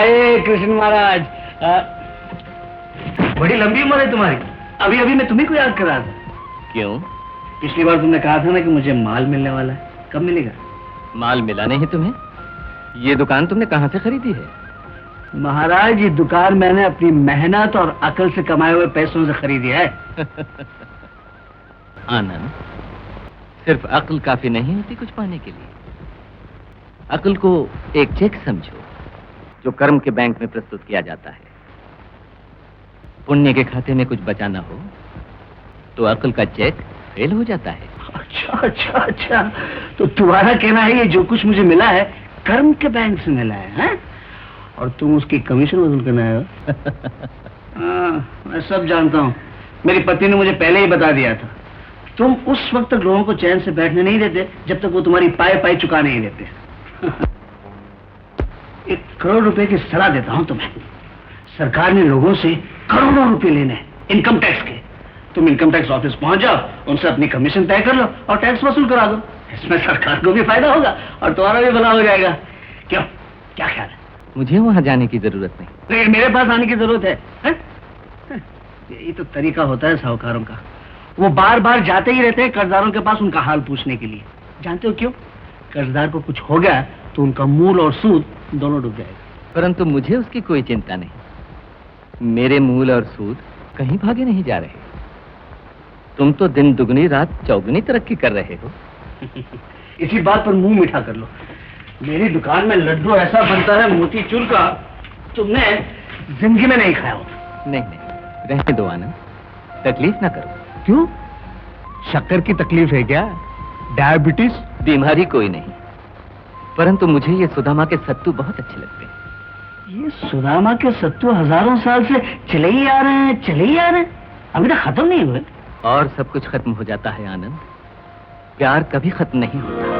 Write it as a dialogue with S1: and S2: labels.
S1: अरे कृष्ण महाराज, बड़ी लंबी उम्र है तुम्हारी। अभी अभी मैं तुम्ही को याद कर रहा था।
S2: क्यों?
S1: पिछली बार तुमने कहा था ना कि मुझे माल मिलने वाला है, कब मिलेगा?
S2: माल मिला नहीं तुम्हें? ये दुकान तुमने कहाँ से खरीदी है?
S1: महाराज, ये दुकान मैंने अपनी मेहनत और अकल से कमाए हुए पैसों से खरीदी है।
S2: आनंद, सिर्फ अक्ल काफी नहीं होती कुछ पाने के लिए। अक्ल को एक चेक समझो जो कर्म के बैंक में प्रस्तुत किया जाता है। पुण्य के खाते में कुछ बचाना हो तो अक्ल का चेक फेल हो जाता है।
S1: अच्छा अच्छा अच्छा, तो तुम्हारा कहना है ये जो कुछ मुझे मिला है कर्म के बैंक से मिला है? और तुम उसकी कमीशन वसूल करना है? मैं सब जानता हूँ, मेरी पत्नी ने मुझे पहले ही बता दिया था। तुम उस वक्त तक लोगों को चैन से बैठने नहीं देते जब तक वो तुम्हारी पाई चुका नहीं देते। 1 करोड़ रुपए की सलाह देता हूँ तुम्हें। सरकार ने लोगों से करोड़ों रुपए लेने हैं इनकम टैक्स के। तुम इनकम टैक्स ऑफिस पहुंच जाओ, उनसे अपनी कमीशन तय कर लो और टैक्स वसूल करा दो। इसमें सरकार को भी फायदा होगा और तुम्हारा भी भला हो जाएगा। क्यों, क्या ख्याल है?
S2: मुझे वहां जाने की जरूरत नहीं।
S1: लेकिन मेरे पास आने की जरूरत है? यही तो तरीका होता है साहूकारों का। वो बार बार जाते ही रहते हैं कर्जदारों के पास उनका हाल पूछने के लिए। जानते हो क्यों? कर्जदार को कुछ हो गया तो उनका मूल और सूद दोनों डूब जाएगा।
S2: परंतु मुझे उसकी कोई चिंता नहीं। मेरे मूल और सूद कहीं भागे नहीं जा रहे। तुम तो दिन दुगनी रात चौगुनी तरक्की कर रहे हो।
S1: इसी बात पर मुंह मीठा कर लो। मेरी दुकान में लड्डू ऐसा बनता है मोतीचूर का, तुमने जिंदगी में नहीं खाया होगा।
S2: नहीं, रहने दो आनंद, तकलीफ ना करो।
S1: क्यों? शक्कर की तकलीफ है क्या? डायबिटीज?
S2: बीमारी कोई नहीं, परंतु मुझे ये सुदामा के सत्तू बहुत अच्छे लगते हैं।
S1: ये सुदामा के सत्तू हजारों साल से चले ही आ रहे हैं, अभी तक खत्म नहीं हुए।
S2: और सब कुछ खत्म हो जाता है आनंद, प्यार कभी खत्म नहीं होता।